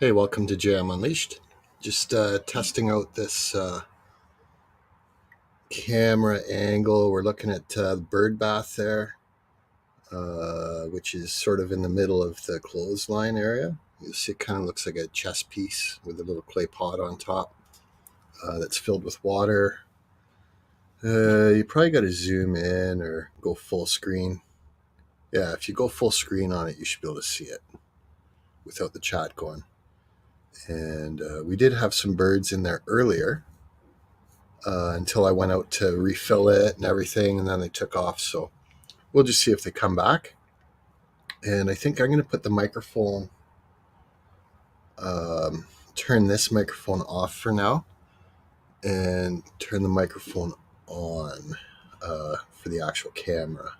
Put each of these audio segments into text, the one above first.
Hey, welcome to JM Unleashed. Just testing out this camera angle. We're looking at the bird bath there, which is sort of in the middle of the clothesline area. You see, it kind of looks like a chess piece with a little clay pot on top that's filled with water. You probably got to zoom in or go full screen. Yeah, if you go full screen on it, you should be able to see it without the chat going. And we did have some birds in there earlier. Until I went out to refill it and everything, and then they took off. So we'll just see if they come back. And I think I'm going to put the microphone, turn this microphone off for now, and turn the microphone on for the actual camera.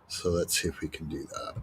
So let's see if we can do that.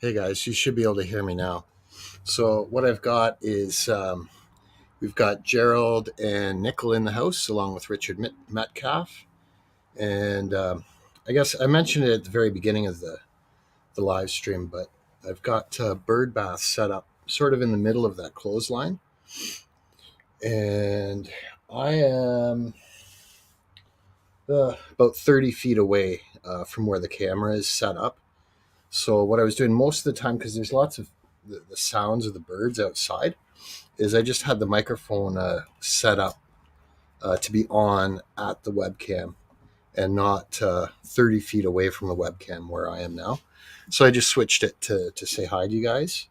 Hey guys, you should be able to hear me now. So what I've got is we've got Gerald and Nickel in the house, along with Richard Metcalf, and I guess I mentioned it at the very beginning of the live stream, but I've got bird baths set up sort of in the middle of that clothesline, and I am about 30 feet away from where the camera is set up. So what I was doing most of the time, because there's lots of the sounds of the birds outside, is I just had the microphone set up to be on at the webcam and not 30 feet away from the webcam where I am now. So I just switched it to say hi to you guys.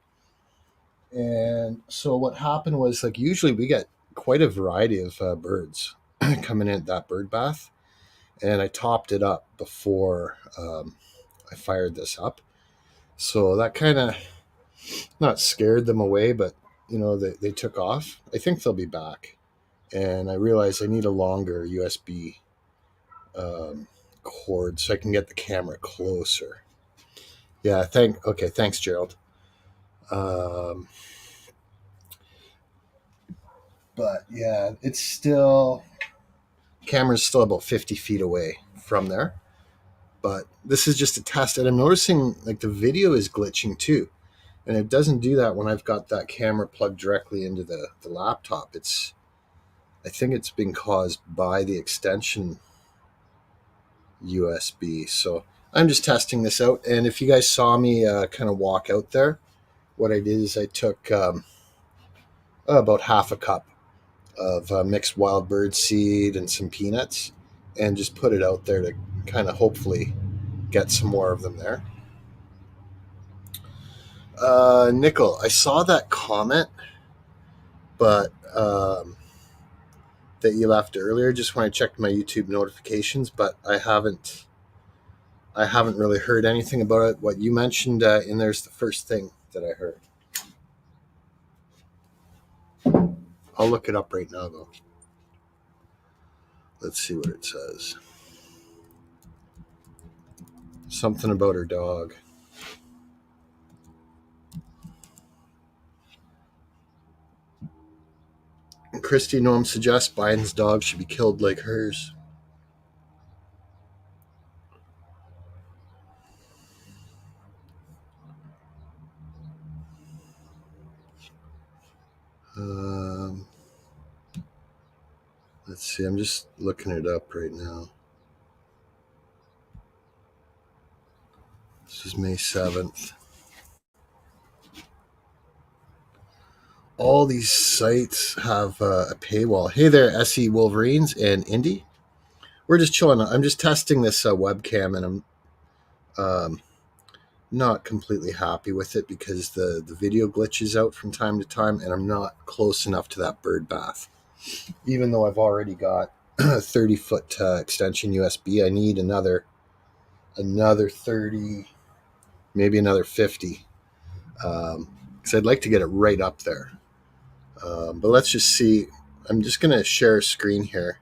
And so what happened was, like, usually we get quite a variety of birds coming in at that bird bath. And I topped it up before I fired this up. So that kind of not scared them away, but they took off. I think they'll be back. And I realized I need a longer USB cord so I can get the camera closer. Yeah, thanks, Gerald. But yeah, it's still camera's still about 50 feet away from there. But this is just a test, and I'm noticing like the video is glitching too, and it doesn't do that when I've got that camera plugged directly into the laptop. I think it's been caused by the extension USB. So I'm just testing this out. And if you guys saw me kind of walk out there, what I did is I took about half a cup of mixed wild bird seed and some peanuts and just put it out there to kind of hopefully get some more of them there. Nickel, I saw that comment, but that you left earlier just when I checked my YouTube notifications, but I haven't really heard anything about it. What you mentioned in there's the first thing that I heard. I'll look it up right now, though. Let's see what it says. Something about her dog. Kristi Noam suggests Biden's dog should be killed like hers. Let's see. I'm just looking it up right now. This is May 7th. All these sites have a paywall. Hey there, SE Wolverines and Indy. We're just chilling. I'm just testing this webcam, and I'm not completely happy with it because the video glitches out from time to time, and I'm not close enough to that bird bath. Even though I've already got a 30-foot extension USB, I need another 30, maybe another 50, because I'd like to get it right up there. But let's just see. I'm just going to share a screen here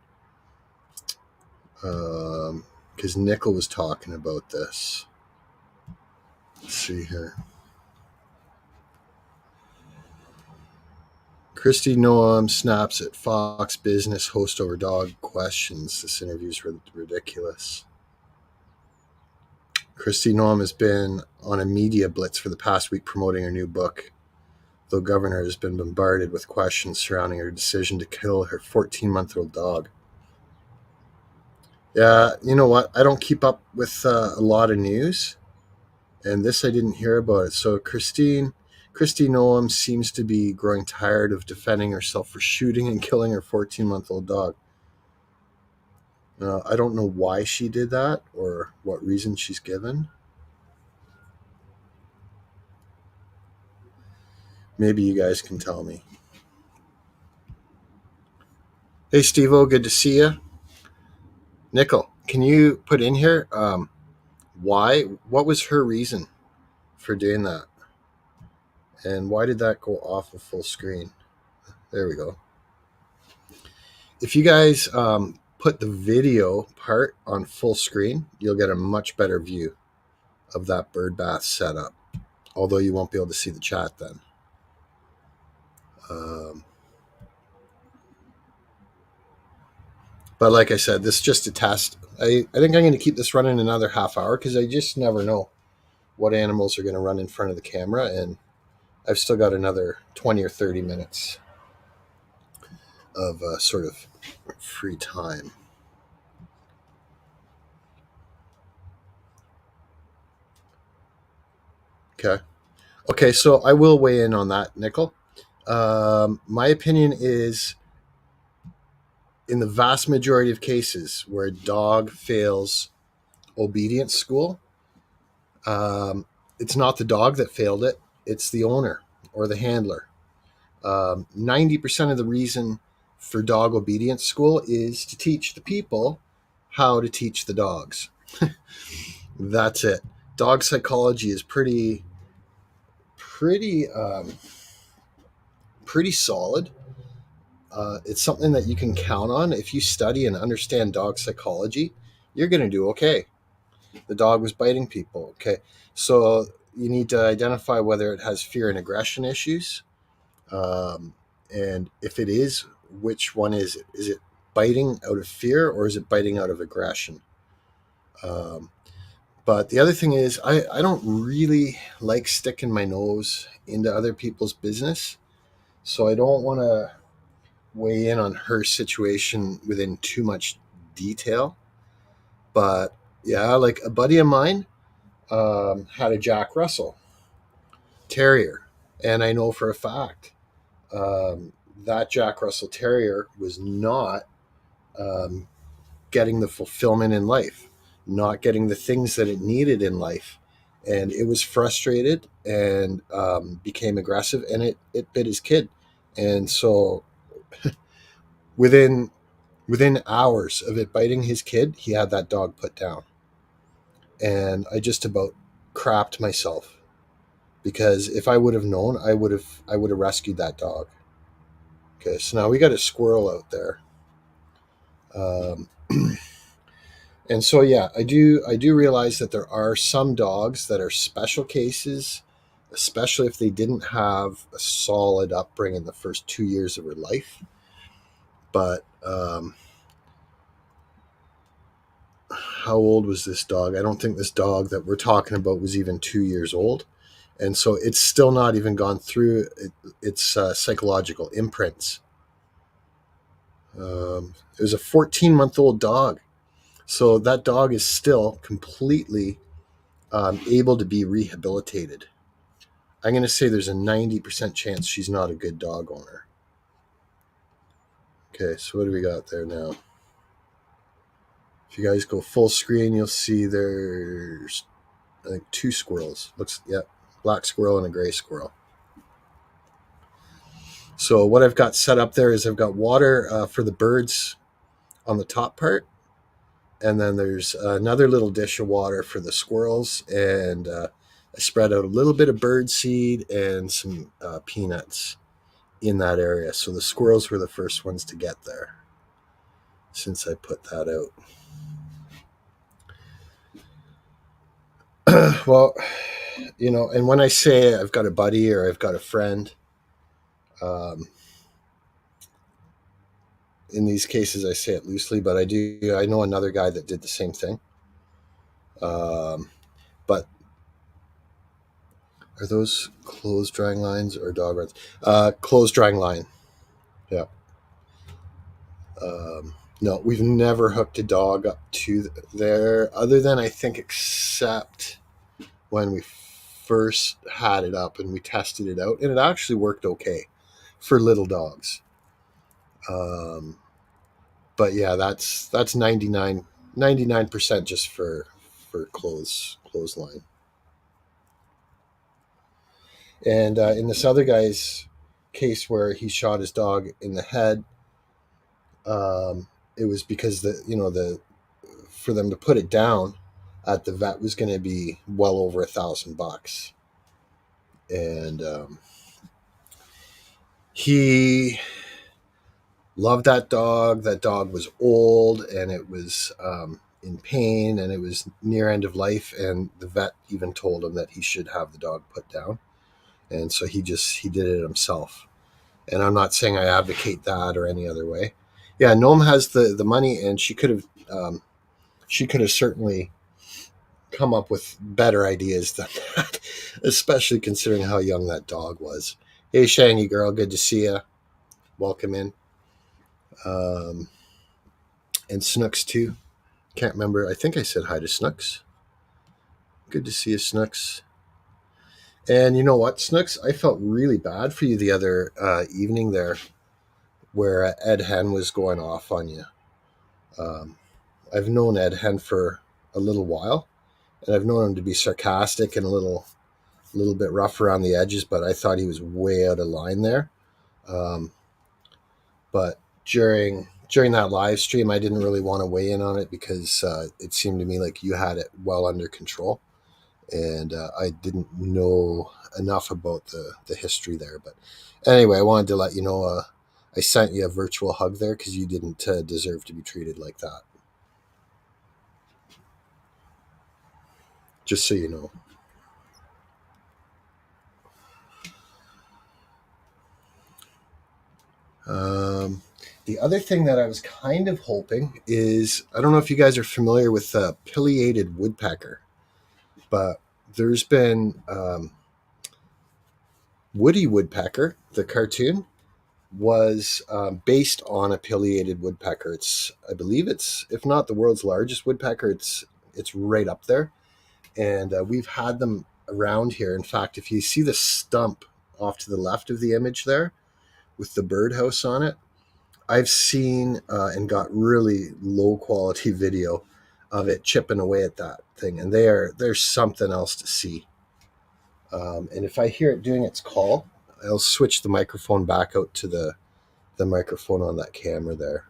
because Nickel was talking about this. Let's see here. Kristi Noam snaps at Fox Business host over dog questions. This interview is ridiculous. Kristi Noam has been on a media blitz for the past week promoting her new book, though Governor has been bombarded with questions surrounding her decision to kill her 14-month-old dog. Yeah, you know what? I don't keep up with a lot of news, and this I didn't hear about it. So Kristi Noam seems to be growing tired of defending herself for shooting and killing her 14-month-old dog. I don't know why she did that or what reason she's given. Maybe you guys can tell me. Hey, Steve-O, good to see you. Nickel, can you put in here what was her reason for doing that? And why did that go off of full screen? There we go. If you guys put the video part on full screen, you'll get a much better view of that bird bath setup. although you won't be able to see the chat then. Um, but like I said, this is just a test. I think I'm going to keep this running another half hour because I just never know what animals are going to run in front of the camera, and I've still got another 20 or 30 minutes of sort of free time. Okay, so I will weigh in on that, Nickel. My opinion is, in the vast majority of cases where a dog fails obedience school, um, it's not the dog that failed it, it's the owner or the handler. 90% of the reason for dog obedience school is to teach the people how to teach the dogs. That's it. Dog psychology is pretty, pretty solid. It's something that you can count on. If you study and understand dog psychology, you're going to do okay. The dog was biting people. Okay. So you need to identify whether it has fear and aggression issues. And if it is, which one is it? Is it biting out of fear or is it biting out of aggression? Um, but the other thing is, I don't really like sticking my nose into other people's business. So I don't want to weigh in on her situation within too much detail. But yeah, like a buddy of mine had a Jack Russell Terrier. And I know for a fact that Jack Russell Terrier was not um, getting the fulfillment in life, not getting the things that it needed in life. And it was frustrated and became aggressive, and it bit his kid. And so within within hours of it biting his kid, he had that dog put down. And I just about crapped myself because if I would have known, I would have rescued that dog. Okay, so now we got a squirrel out there. Um, and so yeah, I do realize that there are some dogs that are special cases, especially if they didn't have a solid upbringing the first 2 years of her life. But how old was this dog? I don't think this dog that we're talking about was even 2 years old. And so it's still not even gone through its psychological imprints. It was a 14-month-old dog. So that dog is still completely able to be rehabilitated. I'm going to say there's a 90% chance she's not a good dog owner. Okay, so what do we got there now? If you guys go full screen, you'll see there's, I think, two squirrels. Black squirrel and a gray squirrel. So what I've got set up there is I've got water for the birds on the top part, and then there's another little dish of water for the squirrels, and I spread out a little bit of bird seed and some peanuts in that area. So the squirrels were the first ones to get there since I put that out. Well, and when I say I've got a buddy or I've got a friend, um, in these cases I say it loosely, but I know another guy that did the same thing. But are those clothes drying lines or dog runs? Clothes drying line. Yeah. No, we've never hooked a dog up to there, other than I think, except when we first had it up and we tested it out, and it actually worked okay for little dogs. Um, but yeah, that's 99% just for clothesline. And in this other guy's case where he shot his dog in the head, it was because the for them to put it down at the vet was going to be well over $1,000, and he loved that dog. That dog was old, and it was in pain and it was near end of life, and the vet even told him that he should have the dog put down, and so he did it himself. And I'm not saying I advocate that or any other way. Yeah, Noam has the money, and she could have certainly come up with better ideas than that, especially considering how young that dog was. Hey, Shiny girl, good to see you. Welcome in. Um, and Snooks too. Can't remember. I think I said hi to Snooks. Good to see you, Snooks. And you know what, Snooks? I felt really bad for you the other evening there, where Ed Hen was going off on you. Um, I've known Ed Hen for a little while, and I've known him to be sarcastic and a little bit rough around the edges, but I thought he was way out of line there. Um, but during that live stream, I didn't really want to weigh in on it because it seemed to me like you had it well under control, and I didn't know enough about the history there. But anyway, I wanted to let you know I sent you a virtual hug there because you didn't deserve to be treated like that. Just so you know. The other thing that I was kind of hoping is, I don't know if you guys are familiar with pileated woodpecker, but there's been Woody Woodpecker, the cartoon, was based on a pileated woodpecker. I believe it's, if not the world's largest woodpecker, it's right up there. And we've had them around here. In fact, if you see the stump off to the left of the image there with the birdhouse on it, I've seen and got really low quality video of it chipping away at that thing, and there's something else to see. And if I hear it doing its call, I'll switch the microphone back out to the microphone on that camera there.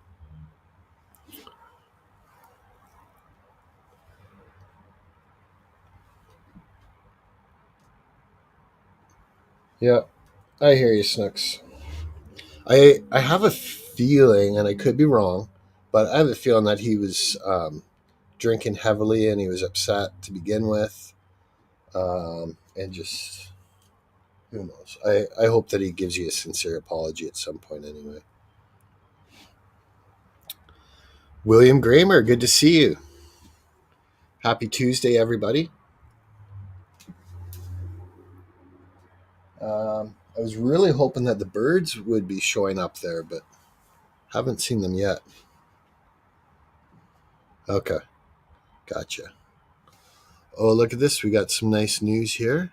Yeah, I hear you, Snooks. I have a feeling, and I could be wrong, but I have a feeling that he was drinking heavily and he was upset to begin with, and just who knows. I hope that he gives you a sincere apology at some point anyway. William Gramer, good to see you. Happy Tuesday, everybody. I was really hoping that the birds would be showing up there, but haven't seen them yet. Okay, gotcha. Oh, look at this. We got some nice news here.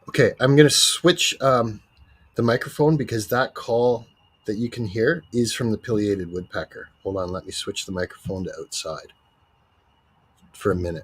Okay, I'm going to switch the microphone because that call that you can hear is from the pileated woodpecker. Hold on, let me switch the microphone to outside for a minute.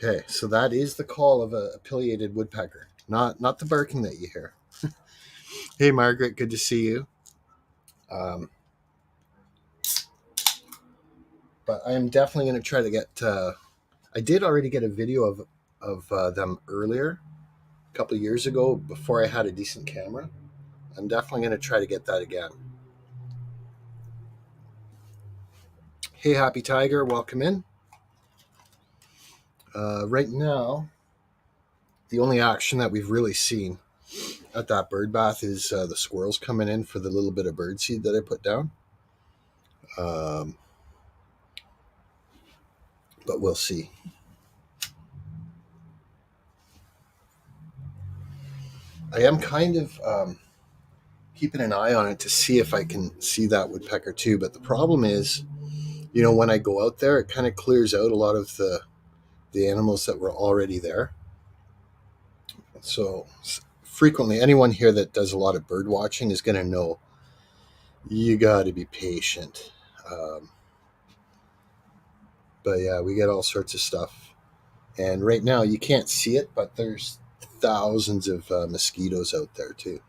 Okay, so that is the call of a pileated woodpecker, not the barking that you hear. Hey, Margaret, good to see you. Um, but I am definitely going to try to get. I did already get a video of them earlier, a couple of years ago, before I had a decent camera. I'm definitely going to try to get that again. Hey, Happy Tiger, welcome in. Right now, the only action that we've really seen at that bird bath is the squirrels coming in for the little bit of bird seed that I put down. Um, but we'll see. I am kind of keeping an eye on it to see if I can see that woodpecker too. But the problem is, when I go out there, it kind of clears out a lot of the animals that were already there. So frequently, anyone here that does a lot of bird watching is going to know you got to be patient. Um, but yeah, we get all sorts of stuff. And right now, you can't see it, but there's thousands of mosquitoes out there too.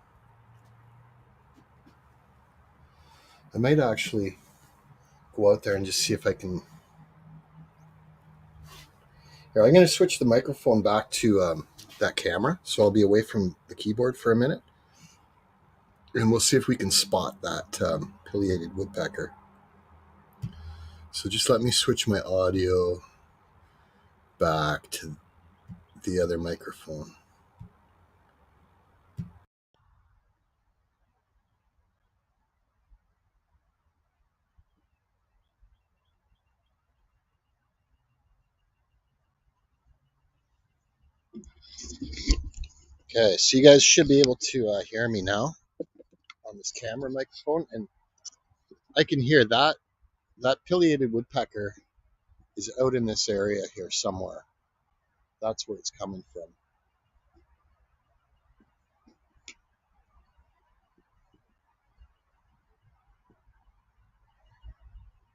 I might actually go out there and just see if I can. Here, I'm going to switch the microphone back to that camera, so I'll be away from the keyboard for a minute, and we'll see if we can spot that pileated woodpecker. So just let me switch my audio back to the other microphone. Okay, so you guys should be able to hear me now on this camera microphone, and I can hear that pileated woodpecker is out in this area here somewhere. That's where it's coming from.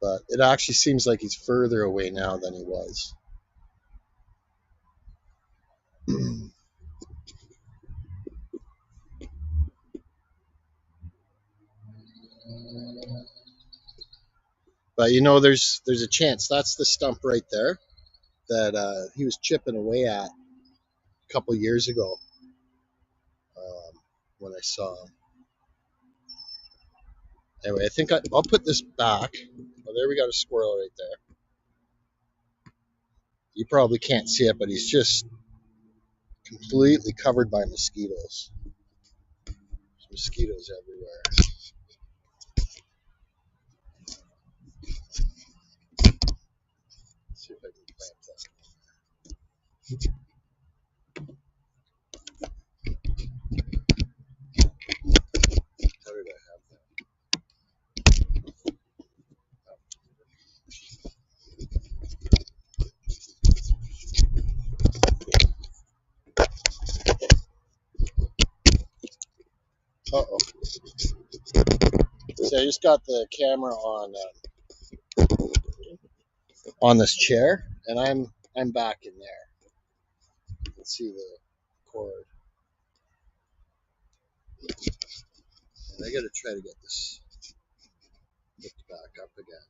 But it actually seems like he's further away now than he was. But there's a chance that's the stump right there that he was chipping away at a couple years ago when I saw him. Anyway, I think I'll put this back. Oh, there we got a squirrel right there. You probably can't see it, but he's just completely covered by mosquitoes. There's mosquitoes everywhere. Let's see if I can plant that. How did I have that? Uh-oh. So I just got the camera on this chair, and I'm back in there. You can see the cord. And I got to try to get this hooked back up again.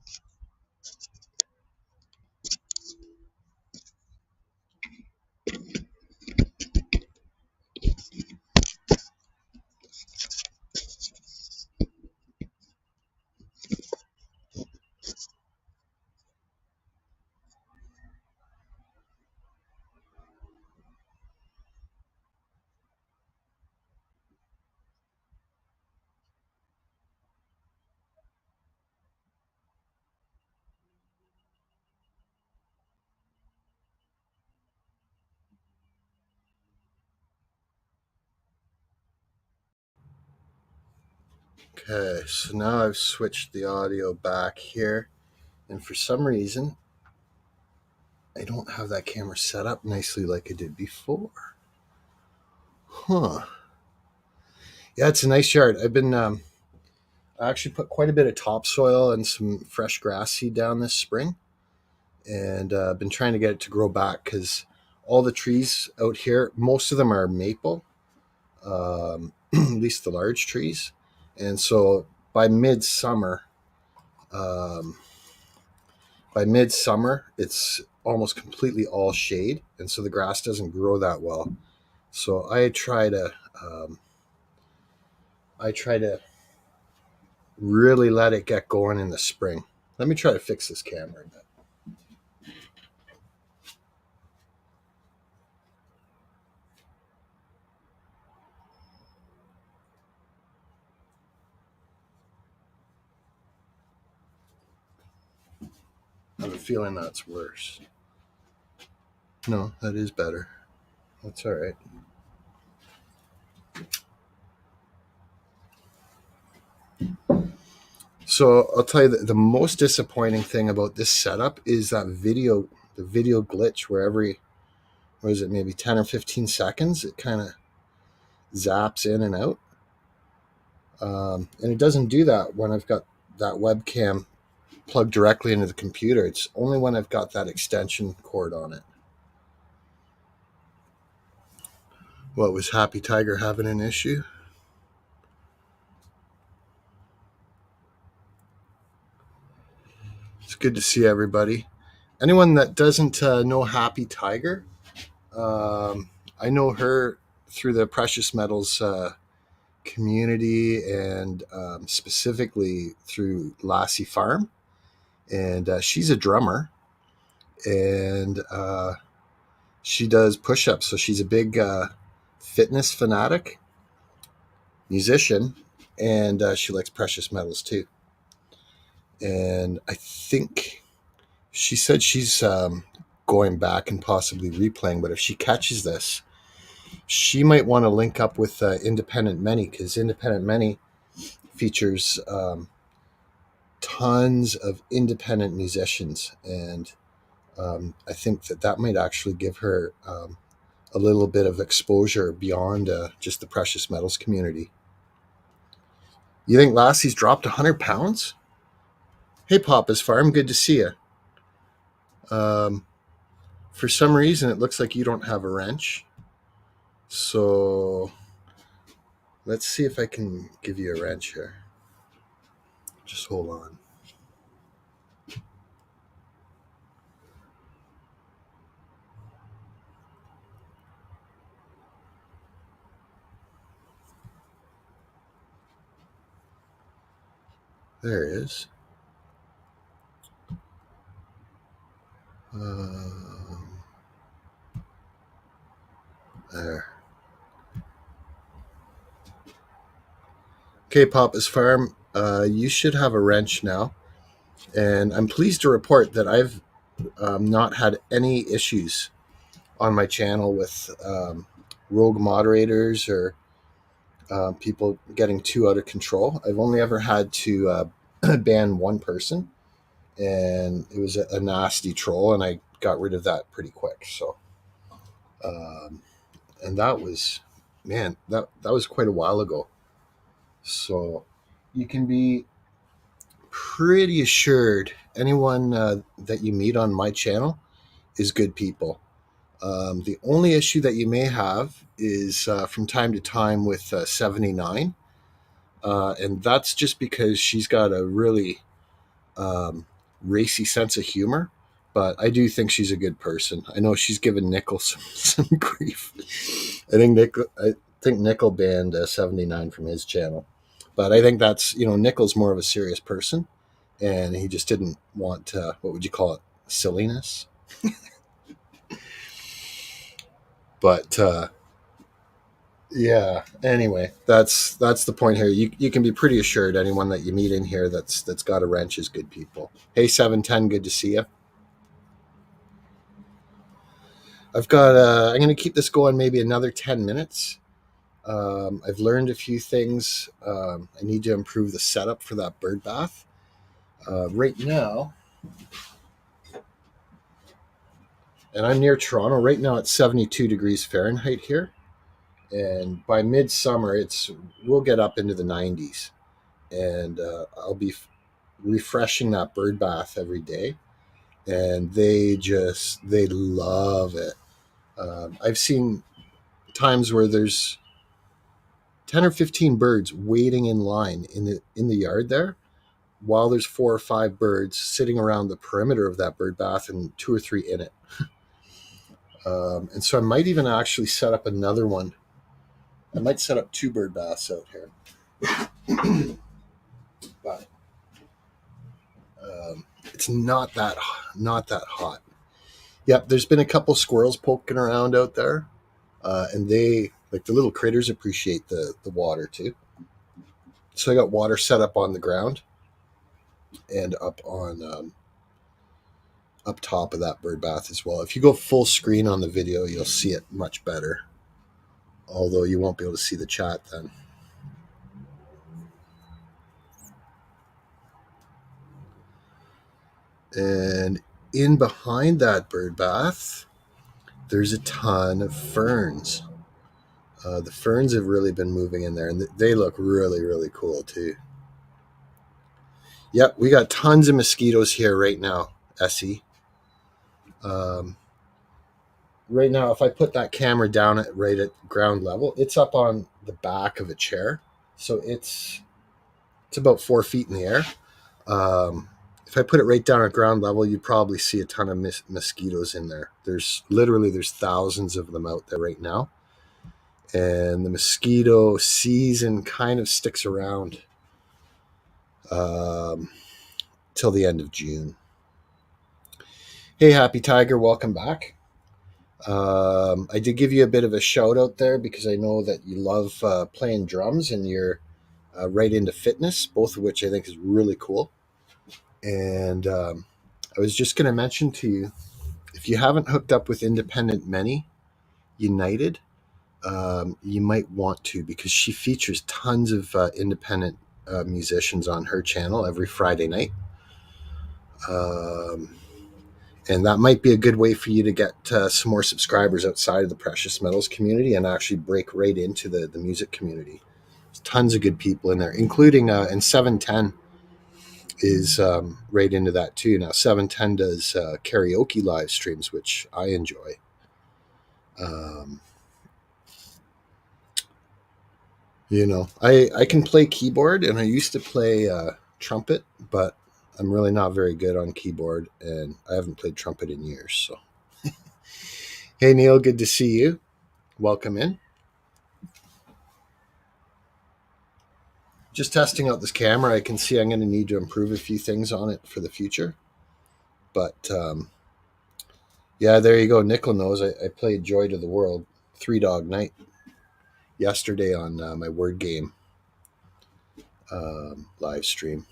Okay, so now I've switched the audio back here, and for some reason, I don't have that camera set up nicely like I did before. Huh. Yeah, it's a nice yard. I actually put quite a bit of topsoil and some fresh grass seed down this spring, and been trying to get it to grow back because all the trees out here, most of them are maple, at least the large trees, and so by midsummer, um, it's almost completely all shade, and so the grass doesn't grow that well. So um, I try to really let it get going in the spring. Let me try to fix this camera a bit. have a feeling that's worse. No, that is better. That's all right. So I'll tell you the most disappointing thing about this setup is that the video glitch where every, what is it, maybe 10 or 15 seconds, it kind of zaps in and out. And it doesn't do that when I've got that webcam plugged directly into the computer. It's only when I've got that extension cord on it. What, was Happy Tiger having an issue? It's good to see everybody. Anyone that doesn't know Happy Tiger, I know her through the precious metals community, and specifically through Lassie Farm. And she's a drummer, and she does push-ups. So she's a big fitness fanatic, musician, and she likes precious metals too. And I think she said she's going back and possibly replaying, but if she catches this, she might want to link up with Independent Many, because Independent Many features tons of independent musicians, and I think that might actually give her a little bit of exposure beyond just the precious metals community. You think Lassie's dropped 100 pounds? Hey, Papa's Farm, good to see you. For some reason, it looks like you don't have a wrench. So let's see if I can give you a wrench here. Just hold on. There it is. There. Okay, Papa's Farm, you should have a wrench now. And I'm pleased to report that I've not had any issues on my channel with rogue moderators or people getting too out of control. I've only ever had to ban one person, and it was a nasty troll, and I got rid of that pretty quick. So, and that was, man, that was quite a while ago. So you can be pretty assured anyone that you meet on my channel is good people. The only issue that you may have is from time to time with 79. And that's just because she's got a really racy sense of humor. But I do think she's a good person. I know she's given Nickel some grief. I think Nickel banned 79 from his channel. But I think that's, Nickel's more of a serious person. And he just didn't want, what would you call it, silliness? But yeah, anyway, that's the point here. You can be pretty assured anyone that you meet in here that's got a wrench is good people. Hey, 710, good to see you. I've got I'm going to keep this going maybe another 10 minutes. I've learned a few things. I need to improve the setup for that bird bath. Right now, and I'm near Toronto. Right now it's 72 degrees Fahrenheit here. And by midsummer, we'll get up into the 90s. And I'll be refreshing that bird bath every day. And they love it. I've seen times where there's 10 or 15 birds waiting in line in the yard there, while there's 4 or 5 birds sitting around the perimeter of that bird bath and 2 or 3 in it. And so I might even actually set up another one. I might set up 2 bird baths out here. But it's not that hot. Yep, there's been a couple squirrels poking around out there, and they, like, the little critters, appreciate the water too. So I got water set up on the ground and up on up top of that bird bath as well. If you go full screen on the video, you'll see it much better. Although you won't be able to see the chat then. And in behind that bird bath, there's a ton of ferns. The ferns have really been moving in there, and they look really, really cool too. Yep, we got tons of mosquitoes here right now, Essie. Right now, if I put that camera down right at ground level, it's up on the back of a chair, so it's about 4 feet in the air. If I put it right down at ground level, you'd probably see a ton of mosquitoes in there. There's thousands of them out there right now, and the mosquito season kind of sticks around till the end of June. Hey, Happy Tiger, welcome back. I did give you a bit of a shout out there because I know that you love playing drums and you're right into fitness, both of which I think is really cool. And I was just going to mention to you, if you haven't hooked up with Independent Many United, you might want to, because she features tons of independent musicians on her channel every Friday night. And that might be a good way for you to get some more subscribers outside of the precious metals community and actually break right into the music community. There's tons of good people in there, including, and 710 is right into that too. Now, 710 does karaoke live streams, which I enjoy. I can play keyboard, and I used to play trumpet, but I'm really not very good on keyboard, and I haven't played trumpet in years. So, hey Neil, good to see you. Welcome in. Just testing out this camera. I can see I'm going to need to improve a few things on it for the future. But yeah, there you go. Nickel knows I played Joy to the World, Three Dog Night, yesterday on my Word Game live stream.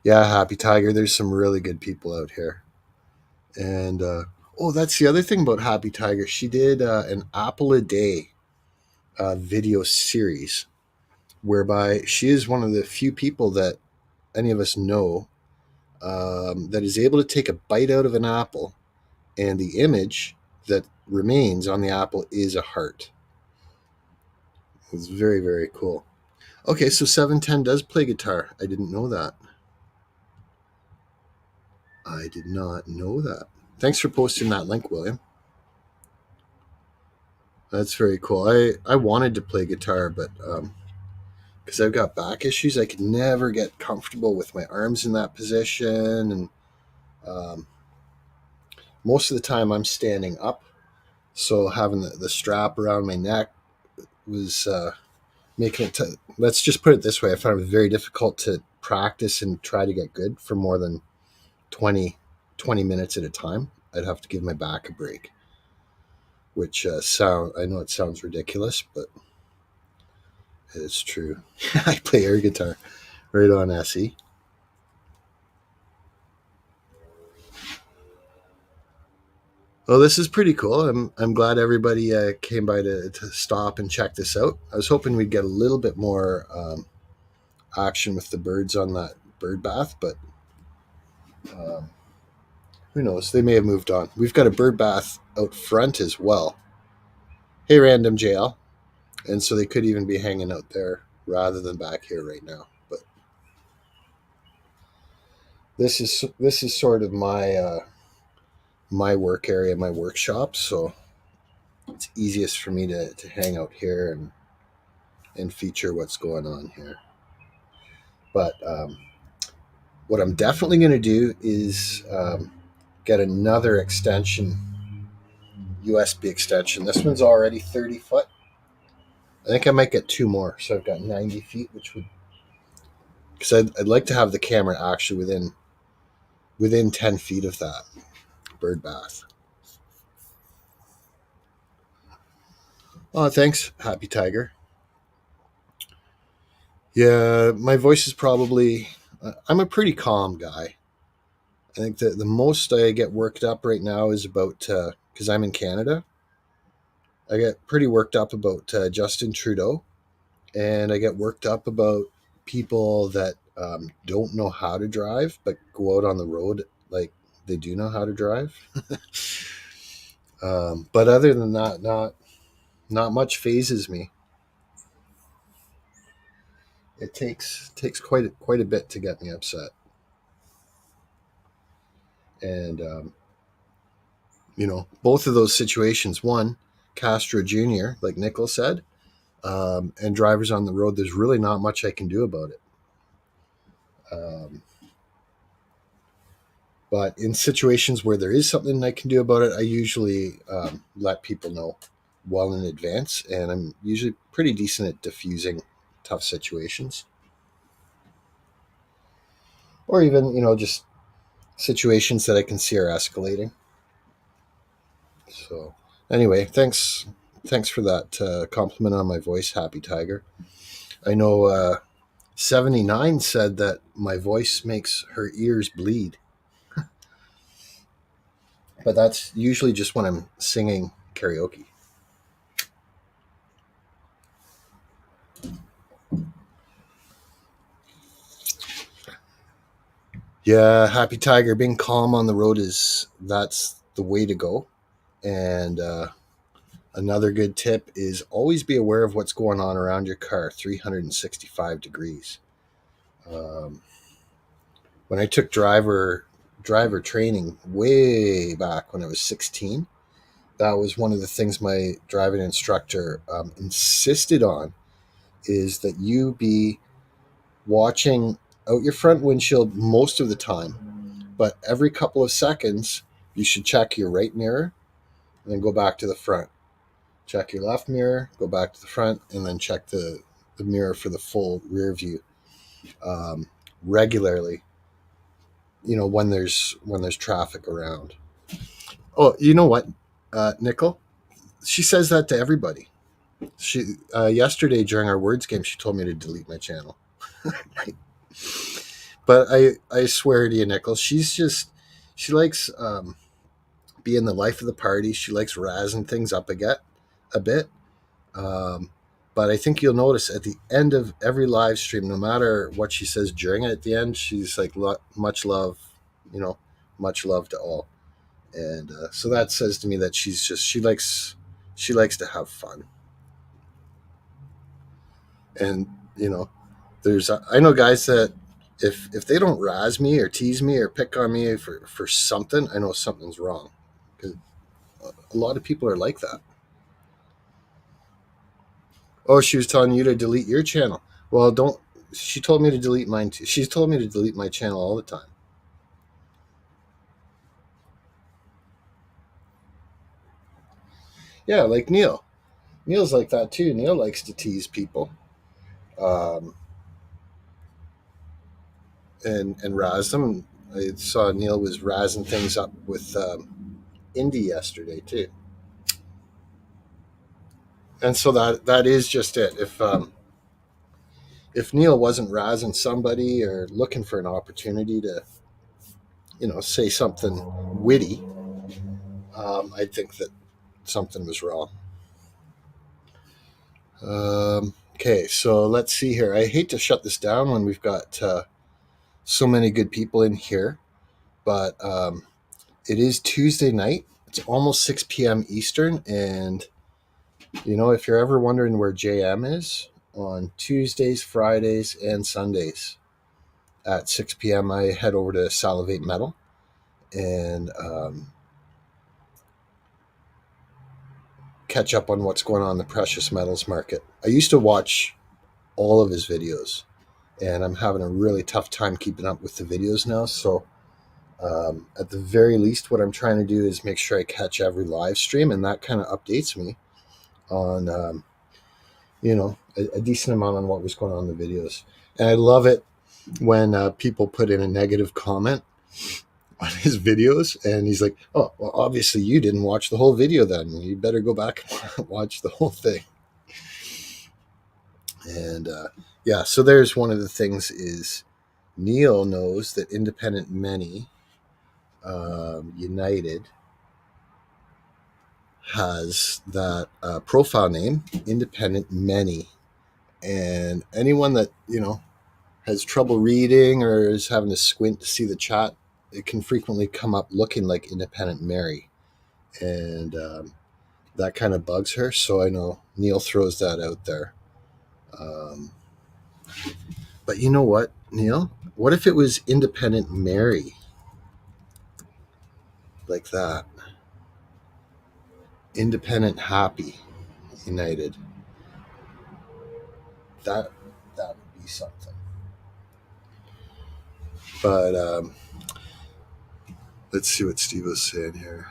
Yeah, Happy Tiger, there's some really good people out here. And that's the other thing about Happy Tiger. She did an Apple a Day video series, whereby she is one of the few people that any of us know that is able to take a bite out of an apple, and the image that remains on the apple is a heart. It's very, very cool. Okay, so 710 does play guitar. I didn't know that. I did not know that. Thanks for posting that link, William. That's very cool. I wanted to play guitar, but because I've got back issues, I could never get comfortable with my arms in that position. And most of the time I'm standing up. So having the strap around my neck was making it, let's just put it this way, I found it very difficult to practice and try to get good for more than 20 minutes at a time. I'd have to give my back a break, which I know it sounds ridiculous, but it's true. I play air guitar. Right on, Essie. Well, this is pretty cool. I'm glad everybody came by to stop and check this out. I was hoping we'd get a little bit more action with the birds on that bird bath, but who knows? They may have moved on. We've got a bird bath out front as well. Hey, Random JL. And so they could even be hanging out there rather than back here right now. But this is sort of my my work area, my workshop. So it's easiest for me to hang out here and feature what's going on here. But what I'm definitely going to do is get another extension, USB extension. This one's already 30 foot. I think I might get two more. So I've got 90 feet, which would, because I'd like to have the camera actually within 10 feet of that bird bath. Oh, thanks, Happy Tiger. Yeah, my voice is probably, I'm a pretty calm guy. I think that the most I get worked up right now is about because I'm in Canada. I get pretty worked up about Justin Trudeau, and I get worked up about people that don't know how to drive but go out on the road like they do know how to drive. But other than that, not much phases me. It takes quite a bit to get me upset, and both of those situations. One, Castro Jr., like Nickel said, and drivers on the road. There's really not much I can do about it. Um, but in situations where there is something I can do about it, I usually let people know well in advance, and I'm usually pretty decent at diffusing tough situations, or even just situations that I can see are escalating. So anyway, thanks for that compliment on my voice, Happy Tiger. I know 79 said that my voice makes her ears bleed, but that's usually just when I'm singing karaoke. Yeah, Happy Tiger, being calm on the road that's the way to go. And another good tip is always be aware of what's going on around your car 365 degrees. Um, when I took driver training way back when I was 16, that was one of the things my driving instructor insisted on, is that you be watching out your front windshield most of the time, but every couple of seconds you should check your right mirror and then go back to the front. Check your left mirror, go back to the front, and then check the mirror for the full rear view um, regularly. When there's traffic around. Oh, you know what, Nickel? She says that to everybody. She yesterday during our words game, she told me to delete my channel. But I swear to you, Nickel, she likes being the life of the party. She likes razzing things up a bit. Um, but I think you'll notice at the end of every live stream, no matter what she says during it, at the end, she's like, much love, you know, much love to all. And so that says to me that she likes to have fun. And, you know, I know guys that if they don't razz me or tease me or pick on me for something, I know something's wrong. Because a lot of people are like that. Oh, she was telling you to delete your channel. Well, don't. She told me to delete mine too. She's told me to delete my channel all the time. Yeah, like Neil. Neil's like that too. Neil likes to tease people, um, and razz them. I saw Neil was razzing things up with Indy yesterday too. And so that is just it. If Neil wasn't razzing somebody or looking for an opportunity to say something witty, I think that something was wrong. Okay, so let's see here. I hate to shut this down when we've got so many good people in here, but it is Tuesday night. It's almost 6 p.m. Eastern, and if you're ever wondering where JM is, on Tuesdays, Fridays, and Sundays at 6 p.m., I head over to Salivate Metal and catch up on what's going on in the precious metals market. I used to watch all of his videos, and I'm having a really tough time keeping up with the videos now. So, at the very least, what I'm trying to do is make sure I catch every live stream, and that kind of updates me on, a decent amount on what was going on in the videos. And I love it when people put in a negative comment on his videos, and he's like, "Oh, well, obviously you didn't watch the whole video. Then you better go back and watch the whole thing." And yeah, so there's one of the things is Neil knows that independent many United has that profile name, Independent Many. And anyone that, has trouble reading or is having to squint to see the chat, it can frequently come up looking like Independent Mary. And that kind of bugs her. So I know Neil throws that out there. But you know what, Neil? What if it was Independent Mary? Like that. Independent Happy United. That would be something. But let's see what Steve was saying here.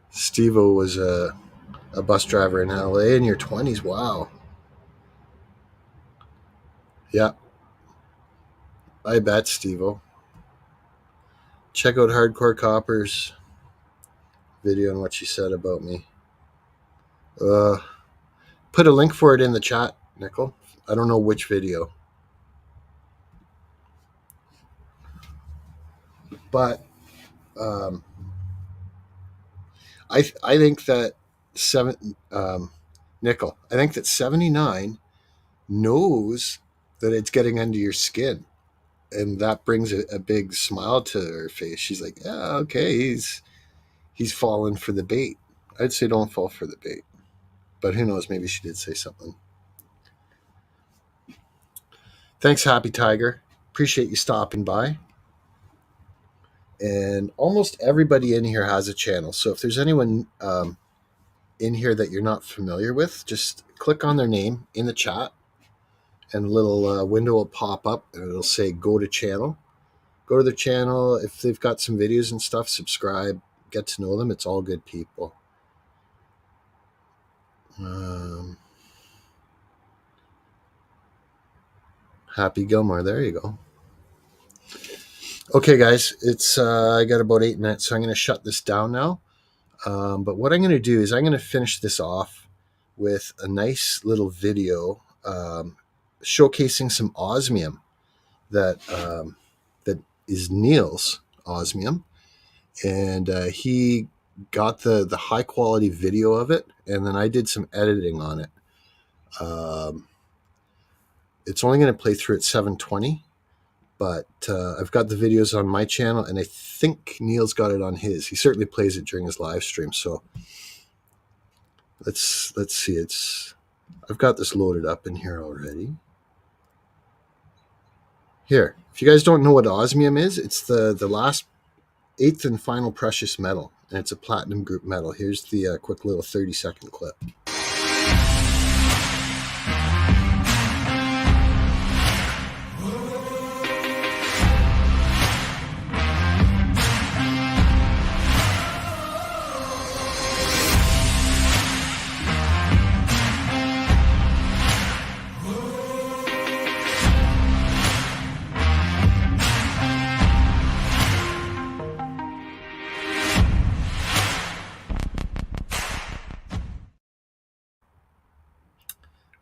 Steve-O was a bus driver in LA in your 20s. Wow. Yeah. I bet, Steve-O. Check out Hardcore Copper's video on what she said about me. Put a link for it in the chat, Nickel. I don't know which video. But I think that Nickel, I think that 79 knows that it's getting under your skin. And that brings a big smile to her face. She's like, yeah, okay, he's fallen for the bait. I'd say don't fall for the bait. But who knows, maybe she did say something. Thanks, Happy Tiger. Appreciate you stopping by. And almost everybody in here has a channel. So if there's anyone in here that you're not familiar with, just click on their name in the chat and a little window will pop up and it'll say go to channel. Go to their channel. If they've got some videos and stuff, subscribe, get to know them. It's all good people. Happy Gilmore. There you go. Okay, guys, it's I got about 8 minutes, so I'm going to shut this down now. But what I'm going to do is I'm going to finish this off with a nice little video showcasing some osmium that is Neil's osmium, and he got the high quality video of it, and then I did some editing on it. It's only going to play through at 720. But I've got the videos on my channel, and I think Neil's got it on his. He certainly plays it during his live stream. So let's see. I've got this loaded up in here already. Here, if you guys don't know what osmium is, it's the last 8th and final precious metal, and it's a platinum group metal. Here's the quick little 30-second clip.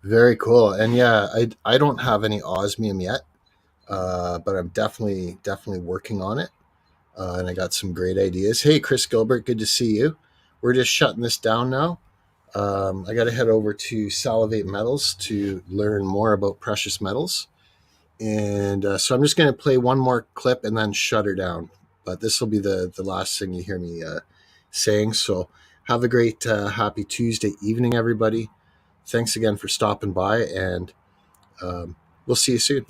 Very cool. And yeah, I don't have any osmium yet, but I'm definitely working on it. And I got some great ideas. Hey, Chris Gilbert, good to see you. We're just shutting this down now. I got to head over to Salivate Metals to learn more about precious metals. And so I'm just going to play one more clip and then shut her down. But this will be the last thing you hear me saying. So have a great happy Tuesday evening, everybody. Thanks again for stopping by, and we'll see you soon.